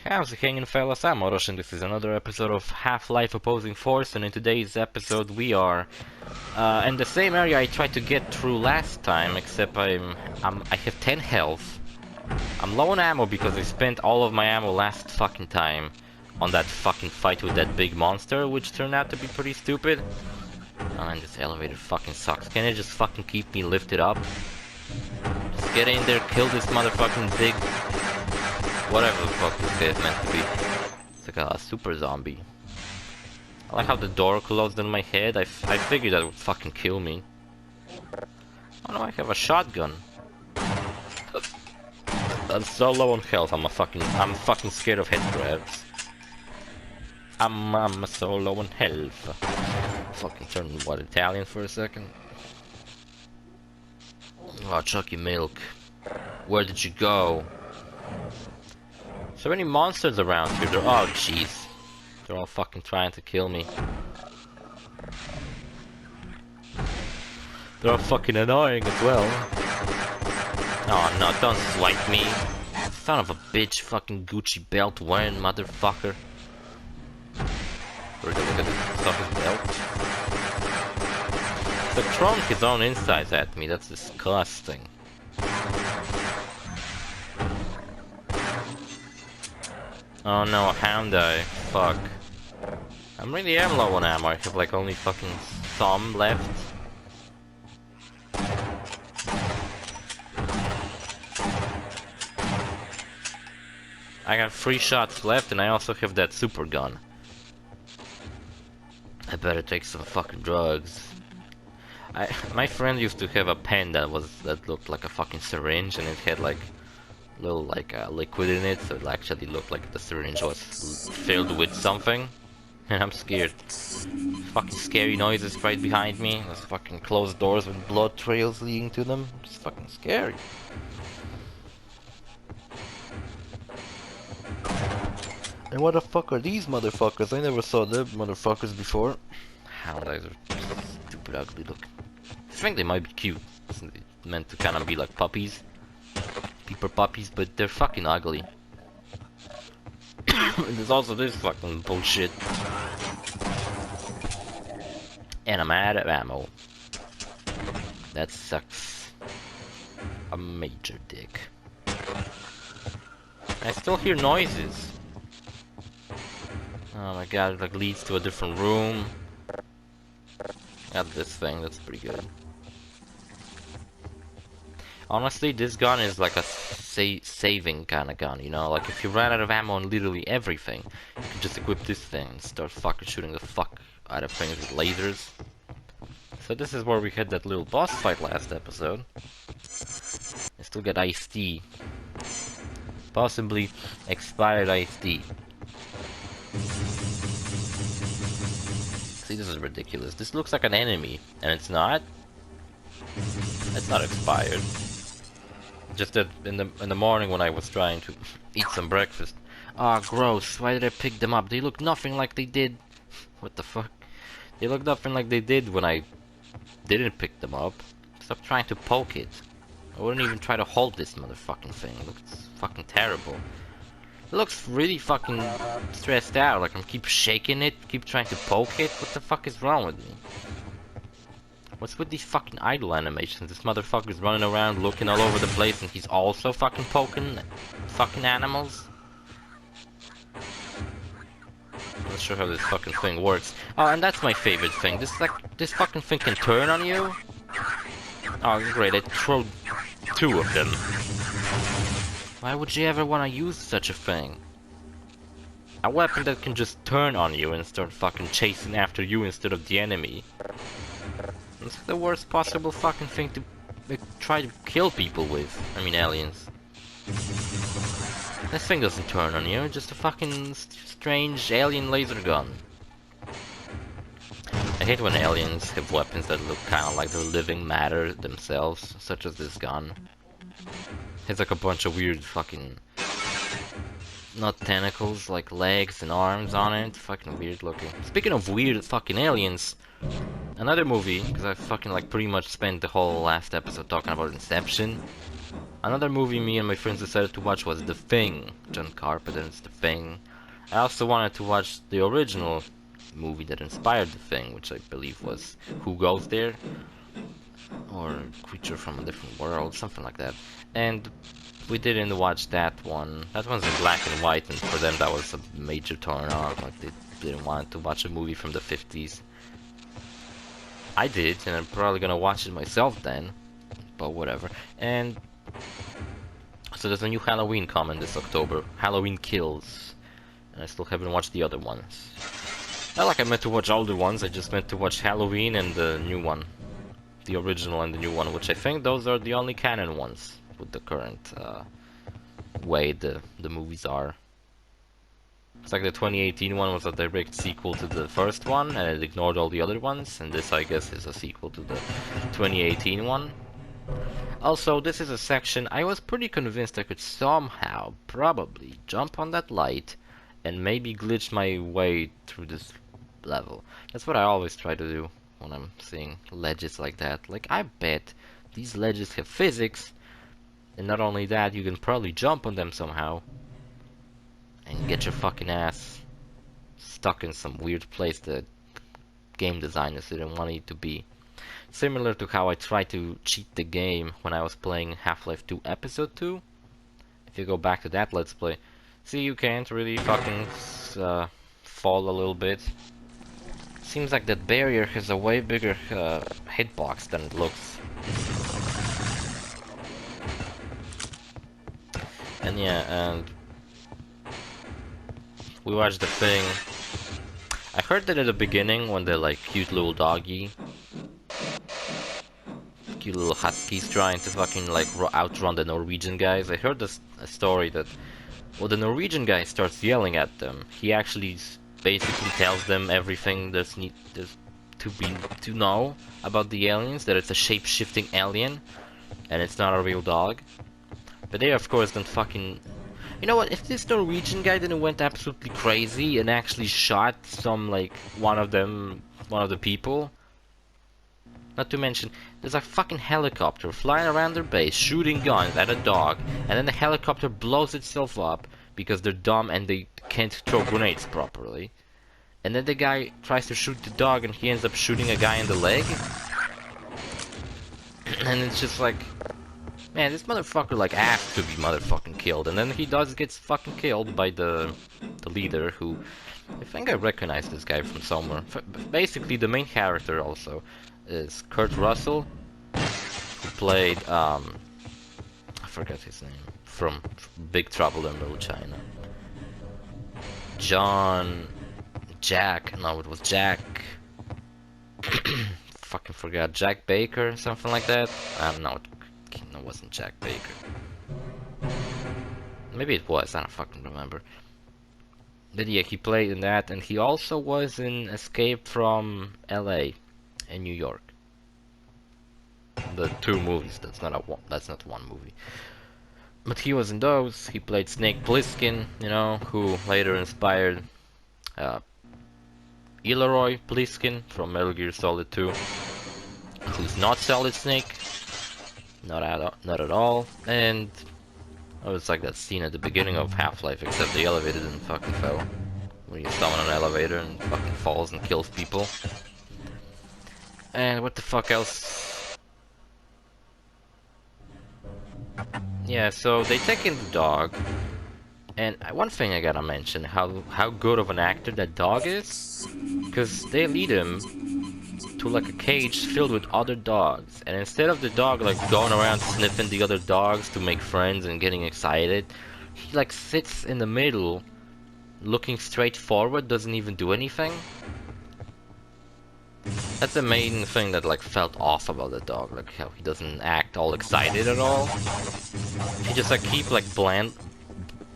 How's it hanging, fellas? I'm OrosZ, and this is another episode of Half-Life Opposing Force, and in today's episode we are in the same area I tried to get through last time, except I have 10 health. I'm low on ammo because I spent all of my ammo last fucking time on that fucking fight with that big monster, which turned out to be pretty stupid. Oh, and this elevator fucking sucks. Can it just fucking keep me lifted up? Just get in there, kill this motherfucking big... whatever the fuck this guy is meant to be. It's like a super zombie. I like how the door closed on my head. I figured that would fucking kill me. Oh no, I have a shotgun. I'm so low on health. I'm fucking scared of head grabs. I'm so low on health. Fucking turn what Italian for a second. Oh, Chucky Milk. Where did you go? So many monsters around here. Oh jeez. They're all fucking trying to kill me. They're all fucking annoying as well. Oh no, don't swipe me. Son of a bitch, fucking Gucci belt wearing motherfucker. Look at this stuff his belt. So throwing his own insides at me, that's disgusting. Oh no, a hound eye. Fuck. I really am low on ammo. I have like only fucking some left. I got 3 shots left and I also have that super gun. I better take some fucking drugs. My friend used to have a pen that looked like a fucking syringe, and it had like little liquid in it, so it actually looked like the syringe was filled with something. And I'm scared. Fucking scary noises right behind me. There's fucking closed doors with blood trails leading to them. It's fucking scary. And what the fuck are these motherfuckers? I never saw them motherfuckers before. Hound eyes are stupid ugly looking. I think they might be cute. It's meant to kind of be like puppies. Peeper puppies, but they're fucking ugly. There's also this fucking bullshit. And I'm out of ammo. That sucks. A major dick. I still hear noises. Oh my god, it like leads to a different room. Got this thing, that's pretty good. Honestly, this gun is like a saving kind of gun, you know? Like if you run out of ammo on literally everything, you can just equip this thing and start fucking shooting the fuck out of things with lasers. So this is where we had that little boss fight last episode. I still got iced tea. Possibly expired iced tea. See, this is ridiculous. This looks like an enemy, and it's not. It's not expired. Just that in the morning when I was trying to eat some breakfast. Ah, gross. Why did I pick them up? They look nothing like they did. What the fuck? They look nothing like they did when I didn't pick them up. Stop trying to poke it. I wouldn't even try to hold this motherfucking thing. It looks fucking terrible. It looks really fucking stressed out. Like I'm keep shaking it, keep trying to poke it. What the fuck is wrong with me? What's with these fucking idle animations? This motherfucker's running around looking all over the place and he's also fucking poking fucking animals? I'm not sure how this fucking thing works. Oh, and that's my favorite thing. This fucking thing can turn on you? Oh, great, I threw 2 of them. Why would you ever want to use such a thing? A weapon that can just turn on you and start fucking chasing after you instead of the enemy. It's the worst possible fucking thing to try to kill people with. I mean aliens. This thing doesn't turn on you, just a fucking strange alien laser gun. I hate when aliens have weapons that look kind of like they're living matter themselves, such as this gun. It's like a bunch of weird fucking... not tentacles, like legs and arms on it. Fucking weird looking. Speaking of weird fucking aliens, another movie, because I fucking like pretty much spent the whole last episode talking about Inception. Another movie me and my friends decided to watch was The Thing. John Carpenter's The Thing. I also wanted to watch the original movie that inspired The Thing, which I believe was Who Goes There? Or Creature from a Different World, something like that. And we didn't watch that one. That one's in black and white, and for them that was a major turn off. Like, they didn't want to watch a movie from the 50s. I did, and I'm probably gonna watch it myself then. But whatever. And so there's a new Halloween coming this October. Halloween Kills. And I still haven't watched the other ones. Not like I meant to watch older ones, I just meant to watch Halloween and the new one. The original and the new one, which I think those are the only canon ones with the current way the movies are. It's like the 2018 one was a direct sequel to the first one, and it ignored all the other ones, and this, I guess, is a sequel to the 2018 one. Also, this is a section I was pretty convinced I could somehow, probably, jump on that light and maybe glitch my way through this level. That's what I always try to do when I'm seeing ledges like that. Like, I bet these ledges have physics, and not only that, you can probably jump on them somehow and get your fucking ass stuck in some weird place that game designers didn't want it to be. Similar to how I tried to cheat the game when I was playing Half-Life 2 Episode 2. If you go back to that Let's Play, see, you can't really fucking fall a little bit. Seems like that barrier has a way bigger hitbox than it looks. And yeah, and we watched The Thing. I heard that at the beginning, when the like cute little doggy, cute little huskies trying to fucking like outrun the Norwegian guys, I heard a story that, well, the Norwegian guy starts yelling at them. He actually basically tells them everything there's to know about the aliens, that it's a shape-shifting alien and it's not a real dog. But they of course don't fucking... You know what, if this Norwegian guy didn't went absolutely crazy and actually shot some, like, one of the people, not to mention, there's a fucking helicopter flying around their base, shooting guns at a dog, and then the helicopter blows itself up because they're dumb and they can't throw grenades properly. And then the guy tries to shoot the dog and he ends up shooting a guy in the leg. And it's just like, man, this motherfucker like asked to be motherfucking killed, and then he gets fucking killed by the leader, who I think I recognize this guy from somewhere. Basically, the main character also is Kurt Russell, who played I forgot his name from Big Trouble in Little China. It was Jack. Fucking forgot. Jack Baker, something like that. I don't know. It wasn't Jack Baker. Maybe it was. I don't fucking remember. But yeah, he played in that, and he also was in Escape from LA in New York. The two movies. That's not one movie. But he was in those. He played Snake Plissken, you know, who later inspired Elroy Plissken from Metal Gear Solid 2, who's not Solid Snake, not at all. And oh, it's like that scene at the beginning of Half-Life, except the elevator didn't fucking fail. When you summon an elevator and fucking falls and kills people. And what the fuck else? Yeah, so they take in the dog, and one thing I gotta mention, how good of an actor that dog is, because they lead him to like a cage filled with other dogs, and instead of the dog like going around sniffing the other dogs to make friends and getting excited, he like sits in the middle, looking straight forward, doesn't even do anything. That's the main thing that like felt off about the dog, like how he doesn't act all excited at all. He just like keep like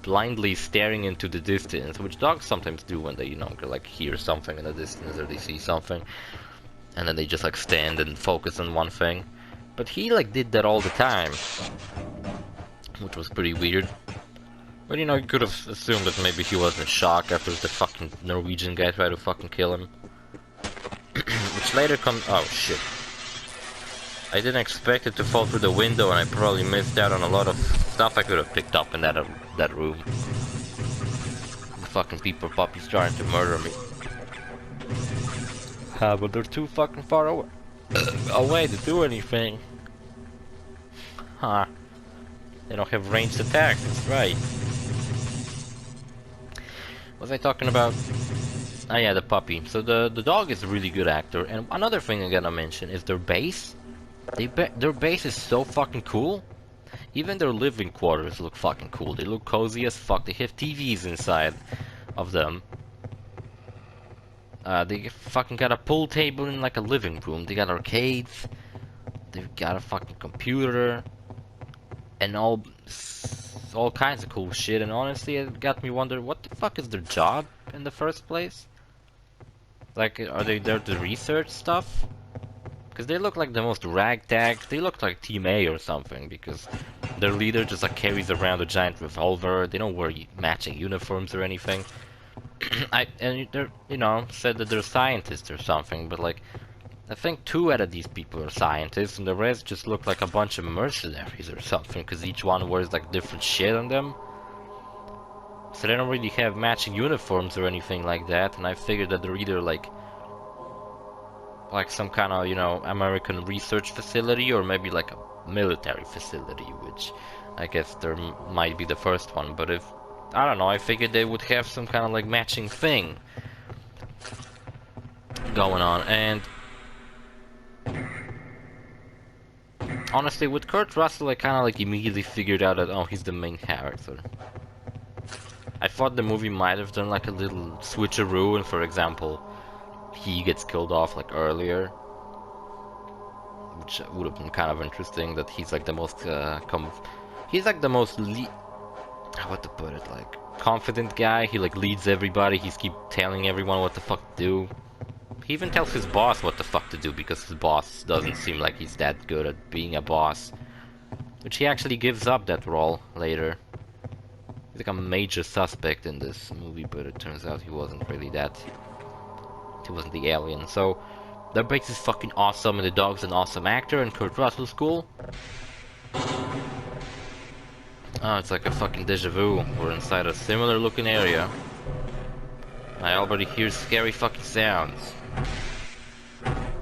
blindly staring into the distance, which dogs sometimes do when they, you know, like hear something in the distance or they see something, and then they just like stand and focus on one thing. But he like did that all the time, which was pretty weird. But you know, you could have assumed that maybe he was in shock after the fucking Norwegian guy tried to fucking kill him. Which later comes... Oh shit. I didn't expect it to fall through the window, and I probably missed out on a lot of stuff I could have picked up in that room. The fucking people puppies trying to murder me. But they're too fucking far away to do anything. Huh. They don't have ranged attacks, that's right. What was I talking about? Oh yeah, the puppy. So the dog is a really good actor, and another thing I gotta mention is their base. Their base is so fucking cool. Even their living quarters look fucking cool. They look cozy as fuck. They have TVs inside of them. They fucking got a pool table in like a living room. They got arcades. They've got a fucking computer. And all kinds of cool shit. And honestly, it got me wondering, what the fuck is their job in the first place? Like, are they there to research stuff? Because they look like the most ragtag. They look like Team A or something. Because their leader just like carries around a giant revolver. They don't wear matching uniforms or anything. And they're, you know, said that they're scientists or something, but like, I think 2 out of these people are scientists, and the rest just look like a bunch of mercenaries or something, because each one wears like different shit on them. So they don't really have matching uniforms or anything like that, and I figured that they're either like some kind of, you know, American research facility, or maybe like a military facility, which I guess there might be the first one, but if I don't know, I figured they would have some kind of like matching thing going on. And honestly, with Kurt Russell, I kind of like immediately figured out that, oh, he's the main character. I thought the movie might have done like a little switcheroo, and for example, he gets killed off like earlier, which would have been kind of interesting. That he's like the most he's like the most what to put it, like, confident guy. He like leads everybody. He's keep telling everyone what the fuck to do. He even tells his boss what the fuck to do, because his boss doesn't seem like he's that good at being a boss. Which he actually gives up that role later. He's like a major suspect in this movie, but it turns out he wasn't really that. He wasn't the alien. So their base is fucking awesome, and the dog's an awesome actor, and Kurt Russell's cool. Oh, it's like a fucking deja vu. We're inside a similar looking area. I already hear scary fucking sounds.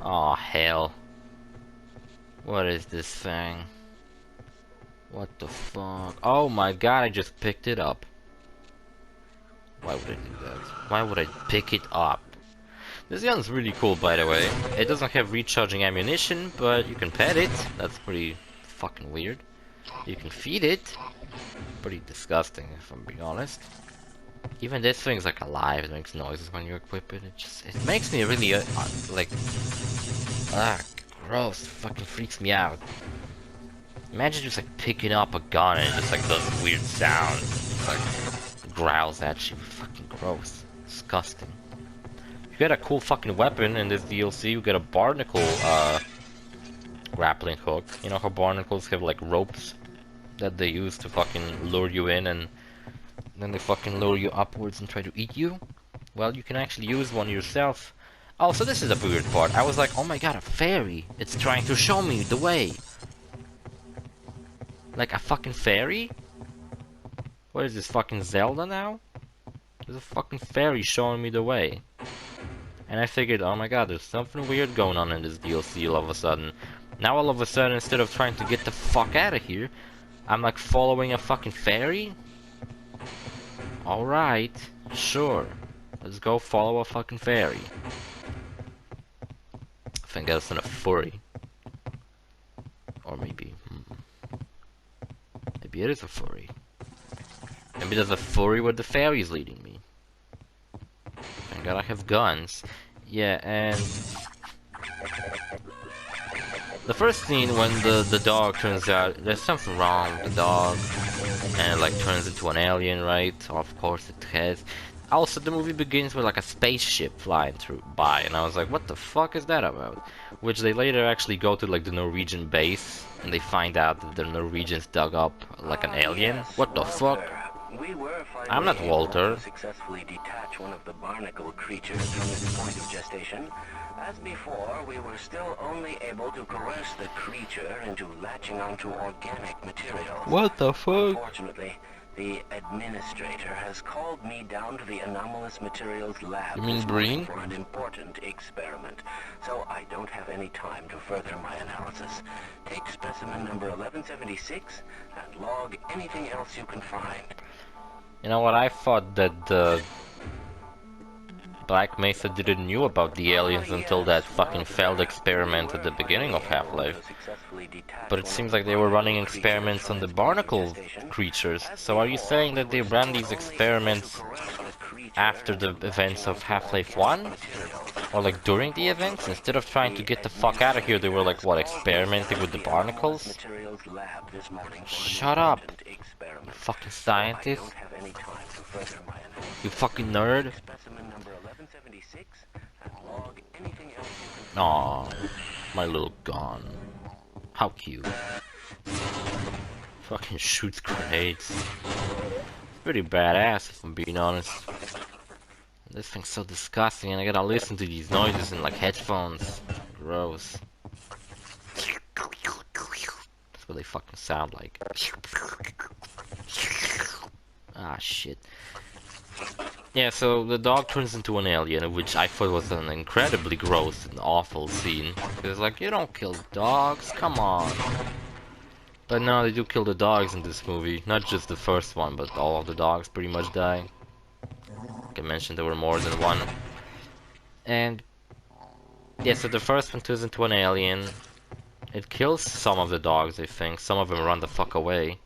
Oh hell. What is this thing? What the fuck? Oh my god, I just picked it up. Why would I do that? Why would I pick it up? This gun's really cool, by the way. It doesn't have recharging ammunition, but you can pet it. That's pretty fucking weird. You can feed it. Pretty disgusting, if I'm being honest. Even this thing's like alive. It makes noises when you equip it. It makes me really like, gross. Fucking freaks me out. Imagine just like picking up a gun and it just like does weird sounds. It's like growls at you. Fucking gross. Disgusting. You get a cool fucking weapon in this DLC. You get a barnacle grappling hook. You know how barnacles have like ropes that they use to fucking lure you in, and then they fucking lure you upwards and try to eat you? Well, you can actually use one yourself. Oh, so this is the weird part. I was like, oh my god, a fairy. It's trying to show me the way. Like a fucking fairy? What is this, fucking Zelda now? There's a fucking fairy showing me the way. And I figured, oh my god, there's something weird going on in this DLC all of a sudden. Now all of a sudden, instead of trying to get the fuck out of here, I'm like following a fucking fairy? Alright, sure. Let's go follow a fucking fairy. I think that's a furry. Or maybe... maybe it is a furry. Maybe there's a furry where the fairy's leading me. Thank god I have guns. Yeah, and... the first scene when the dog turns out, there's something wrong with the dog, and it like turns into an alien, right? Of course it has. Also, the movie begins with like a spaceship flying by, and I was like, what the fuck is that about? Which they later actually go to like the Norwegian base, and they find out that the Norwegians dug up like an alien. What the fuck? We were I'm finally not able Walter. to successfully detach one of the barnacle creatures from its point of gestation. As before, we were still only able to coerce the creature into latching onto organic materials. What the fuck? Unfortunately, the administrator has called me down to the anomalous materials lab You mean this morning Breen? for an important experiment, so I don't have any time to further my analysis. Take specimen number 1176 and log anything else you can find. You know what? I thought that Black Mesa didn't knew about the aliens until that fucking failed experiment at the beginning of Half-Life. But it seems like they were running experiments on the barnacle creatures. So are you saying that they ran these experiments after the events of Half-Life 1? Or like during the events? Instead of trying to get the fuck out of here, they were like, what, experimenting with the barnacles? Shut up, you fucking scientist. You fucking nerd. Aw, my little gun. How cute. Fucking shoots grenades. Pretty badass, if I'm being honest. This thing's so disgusting, and I gotta listen to these noises in like headphones. Gross. That's what they fucking sound like. Ah, shit. Yeah, so the dog turns into an alien, which I thought was an incredibly gross and awful scene. Because, like, you don't kill dogs, come on. But no, they do kill the dogs in this movie. Not just the first one, but all of the dogs pretty much die. Like I mentioned, there were more than one. And yeah, so the first one turns into an alien. It kills some of the dogs, I think. Some of them run the fuck away.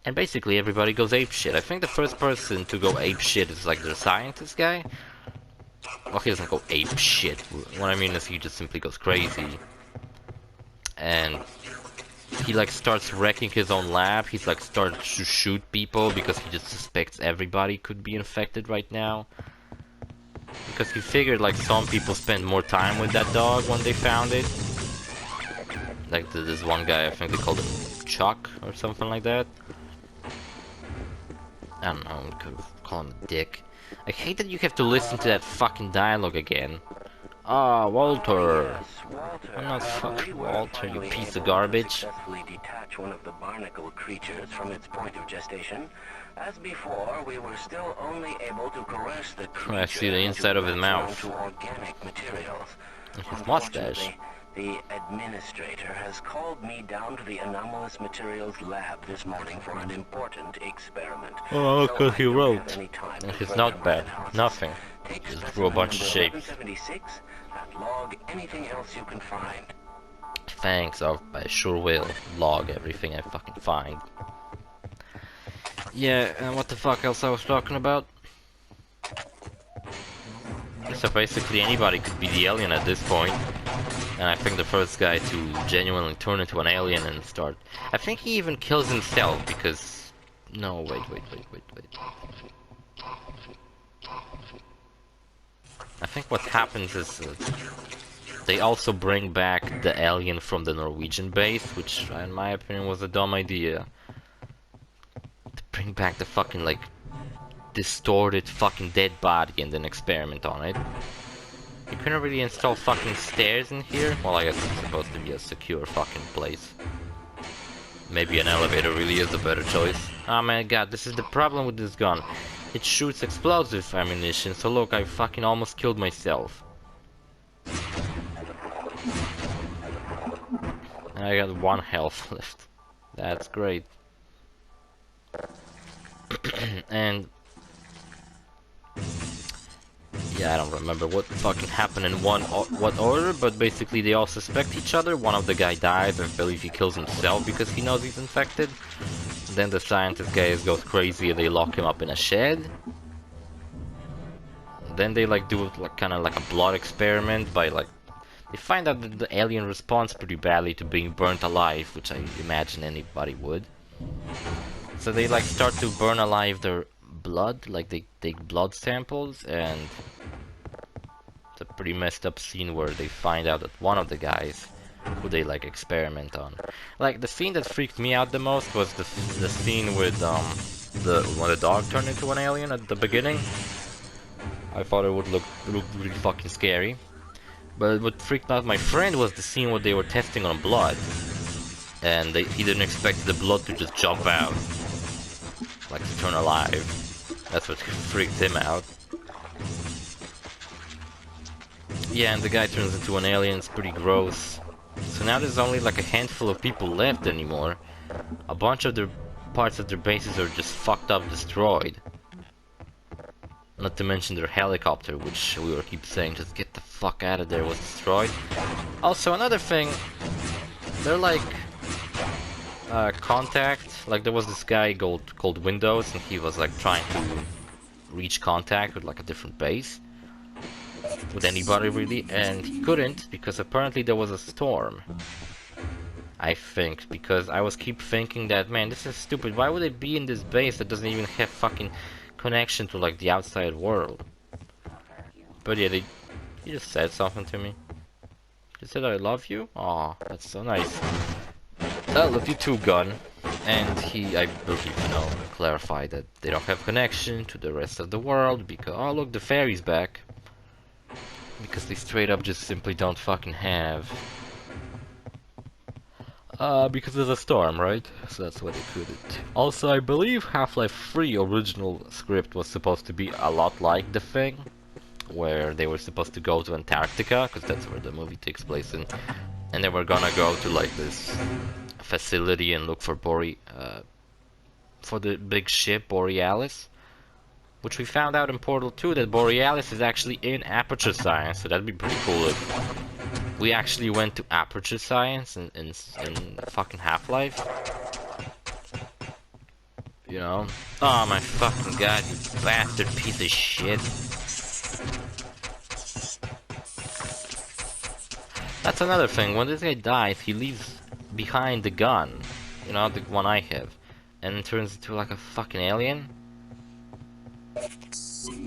And basically everybody goes apeshit. I think the first person to go apeshit is like the scientist guy. Well, he doesn't go apeshit. What I mean is he just simply goes crazy. And he like starts wrecking his own lab. He's like starts to shoot people because he just suspects everybody could be infected right now. Because he figured like some people spend more time with that dog when they found it. Like this one guy, I think they called him Chuck or something like that. I don't know, I could call him a dick. I hate that you have to listen to that fucking dialogue again. Ah, Walter. I'm not fucking Walter, you piece of garbage. Successfully detach one of the barnacle creatures from its point of gestation. As before, we were still only able to coerce the creature. I see the inside of his mouth. Organic materials. His mustache. The administrator has called me down to the anomalous materials lab this morning for an important experiment. Oh, look what he wrote. And his notepad. Nothing. Just drew a bunch of shapes. And log anything else you can find. Thanks, I sure will log everything I fucking find. Yeah, and what the fuck else I was talking about? So basically anybody could be the alien at this point. And I think the first guy to genuinely turn into an alien and start... I think he even kills himself because... No, wait. I think what happens is they also bring back the alien from the Norwegian base, which in my opinion was a dumb idea. To bring back the fucking like distorted fucking dead body and then experiment on it. You couldn't really install fucking stairs in here? Well, I guess it's supposed to be a secure fucking place. Maybe an elevator really is a better choice. Oh my god, this is the problem with this gun. It shoots explosive ammunition, so look, I fucking almost killed myself. And I got 1 health left. That's great. And... yeah, I don't remember what fucking happened in what order, but basically they all suspect each other. One of the guy dies, I believe he kills himself because he knows he's infected. Then the scientist guy goes crazy and they lock him up in a shed. Then they like do like kind of like a blood experiment by like... They find out that the alien responds pretty badly to being burnt alive, which I imagine anybody would. So they like start to burn alive their blood, like they take blood samples, and it's a pretty messed up scene where they find out that one of the guys who they like experiment on. Like the scene that freaked me out the most was the scene with when the dog turned into an alien at the beginning. I thought it would look really fucking scary. But what freaked out my friend was the scene where they were testing on blood. And he didn't expect the blood to just jump out. Like to turn alive. That's what freaked him out. Yeah, and the guy turns into an alien, it's pretty gross. So now there's only like a handful of people left anymore. A bunch of their parts of their bases are just fucked up, destroyed. Not to mention their helicopter, which we were keep saying, just get the fuck out of there, was destroyed. Also, another thing, they're like contact. Like there was this guy called Windows, and he was like trying to reach contact with like a different base, with anybody really, and he couldn't because apparently there was a storm. I think, because I was keep thinking that, man, this is stupid. Why would it be in this base that doesn't even have fucking connection to like the outside world? But yeah, he just said something to me. He said, "I love you." Aw, that's so nice. I love you too, gun. And he, I believe, you know, clarified that they don't have connection to the rest of the world because, oh look, the fairy's back. Because they straight up just simply don't fucking have. Because there's a storm, right? So that's why they couldn't. Also, I believe Half-Life 3 original script was supposed to be a lot like The Thing, where they were supposed to go to Antarctica, because that's where the movie takes place in, and they were gonna go to like this facility and look for for the big ship Borealis, which we found out in Portal 2 that Borealis is actually in Aperture Science, so that'd be pretty cool if we actually went to Aperture Science in fucking Half-Life. You know? Oh my fucking god, you bastard piece of shit. That's another thing, when this guy dies, he leaves behind the gun. You know, the one I have. And it turns into like a fucking alien.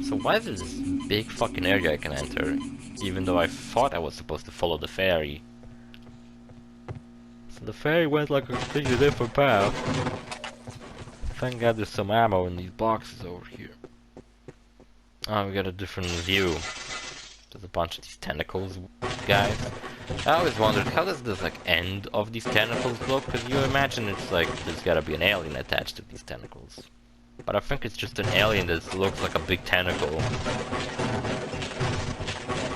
So why is there this big fucking area I can enter? Even though I thought I was supposed to follow the ferry. So the ferry went like a completely different path. Thank god there's some ammo in these boxes over here. Oh, we got a different view. There's a bunch of these tentacles, guys. I always wondered, how does this like end of these tentacles look? Because you imagine it's like, there's gotta be an alien attached to these tentacles. But I think it's just an alien that looks like a big tentacle.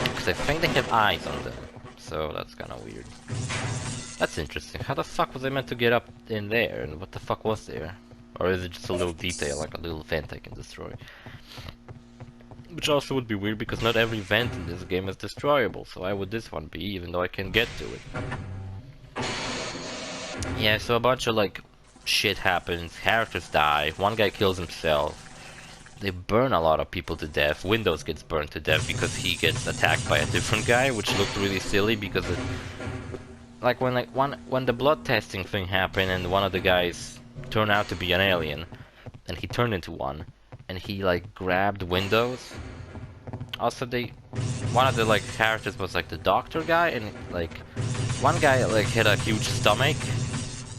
Because I think they have eyes on them. So that's kind of weird. That's interesting. How the fuck was I meant to get up in there? And what the fuck was there? Or is it just a little detail, like a little vent I can destroy? Which also would be weird because not every vent in this game is destroyable. So why would this one be, even though I can get to it? Yeah, so a bunch of like shit happens, characters die, one guy kills himself. They burn a lot of people to death. Windows gets burned to death because he gets attacked by a different guy, which looked really silly because it, like when the blood testing thing happened and one of the guys turned out to be an alien and he turned into one and he like grabbed Windows. Also one of the like characters was like the doctor guy, and like one guy like had a huge stomach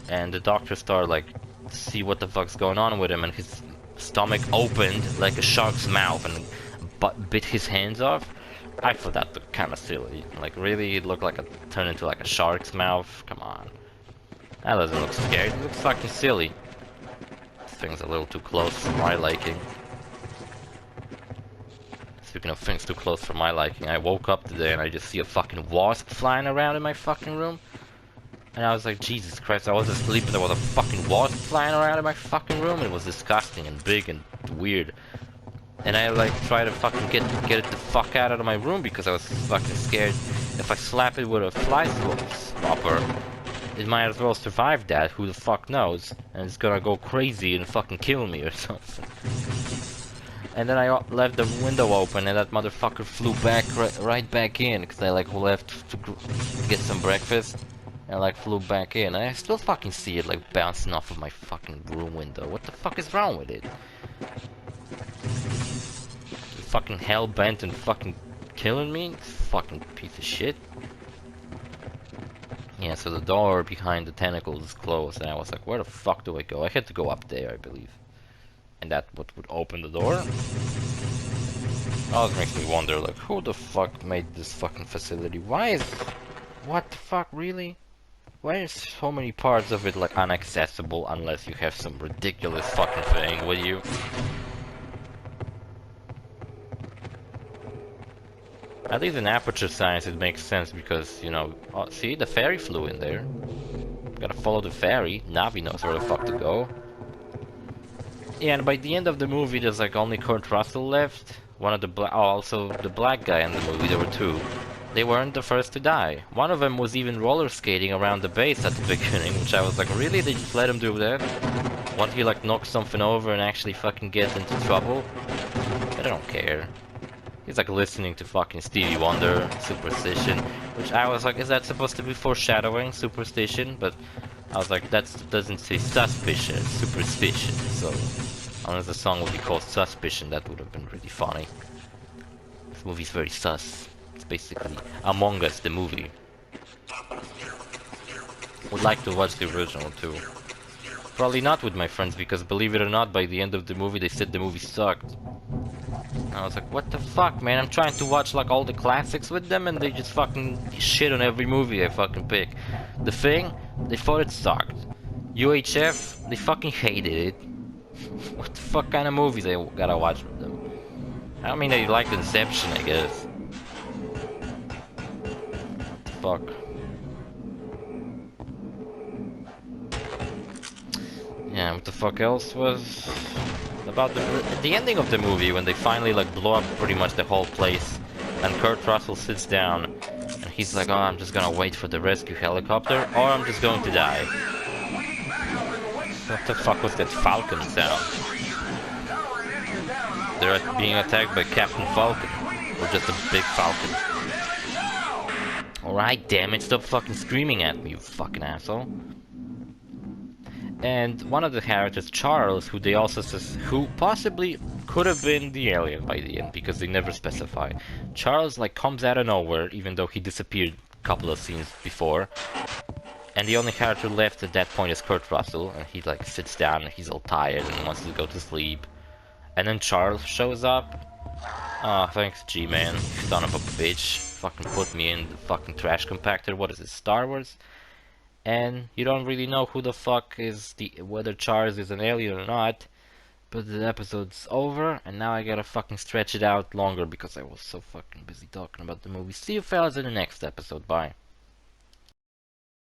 and the doctor started like to see what the fuck's going on with him, and his stomach opened like a shark's mouth and bit his hands off. I thought that looked kind of silly. Like really, it looked like it turned into like a shark's mouth. Come on, that doesn't look scary. It looks fucking silly. This thing's a little too close for my liking. Speaking of things too close for my liking, I woke up today and I just see a fucking wasp flying around in my fucking room. And I was like, Jesus Christ, I was asleep and there was a fucking wasp flying around in my fucking room. It was disgusting and big and weird. And I like tried to fucking get it the fuck out of my room because I was fucking scared. If I slap it with a fly swapper, it might as well survive that, who the fuck knows. And it's gonna go crazy and fucking kill me or something. And then I left the window open and that motherfucker flew back right back in because I like left to get some breakfast. And like flew back in. I still fucking see it like bouncing off of my fucking room window. What the fuck is wrong with it? Fucking hell bent and fucking killing me? Fucking piece of shit. Yeah, so the door behind the tentacles is closed and I was like, where the fuck do I go? I had to go up there, I believe. and that would open the door. Always makes me wonder, like, who the fuck made this fucking facility? What the fuck, really? Why is so many parts of it, like, inaccessible unless you have some ridiculous fucking thing with you? At least in aperture science it makes sense because, you know, oh, see, the ferry flew in there. Gotta follow the ferry. Navi knows where the fuck to go. Yeah, and by the end of the movie there's like only Kurt Russell left. One of the also the black guy in the movie, there were two. They weren't the first to die. One of them was even roller skating around the base at the beginning, which I was like, really? They just let him do that? Once he like knocks something over and actually fucking gets into trouble? I don't care. He's like listening to fucking Stevie Wonder, Superstition, which I was like, is that supposed to be foreshadowing, Superstition? But I was like, that doesn't say suspicion, it's superstition. So, unless the song would be called Suspicion, that would have been really funny. This movie's very sus. It's basically Among Us, the movie. Would like to watch the original too. Probably not with my friends, because believe it or not, by the end of the movie they said the movie sucked. I was like, what the fuck, man? I'm trying to watch like all the classics with them and they just fucking shit on every movie I fucking pick. The Thing, they thought it sucked. UHF, they fucking hated it. What the fuck kind of movies I gotta watch with them? I don't mean they liked Inception, I guess. Fuck. Yeah, what the fuck else was about the ending of the movie, when they finally like blow up pretty much the whole place and Kurt Russell sits down and he's like, oh, I'm just gonna wait for the rescue helicopter or I'm just going to die. What the fuck was that Falcon sound? They're being attacked by Captain Falcon, or just a big Falcon. Alright, damn it, stop fucking screaming at me, you fucking asshole. And one of the characters, Charles, who they also who possibly could have been the alien by the end, because they never specify. Charles like comes out of nowhere, even though he disappeared a couple of scenes before. And the only character left at that point is Kurt Russell, and he like sits down and he's all tired and wants to go to sleep. And then Charles shows up. Ah, thanks G-Man, son of a bitch. Fucking put me in the fucking trash compactor. What is this, Star Wars? And you don't really know who the fuck is whether Charles is an alien or not. But the episode's over, and now I gotta fucking stretch it out longer because I was so fucking busy talking about the movie. See you fellas in the next episode, bye.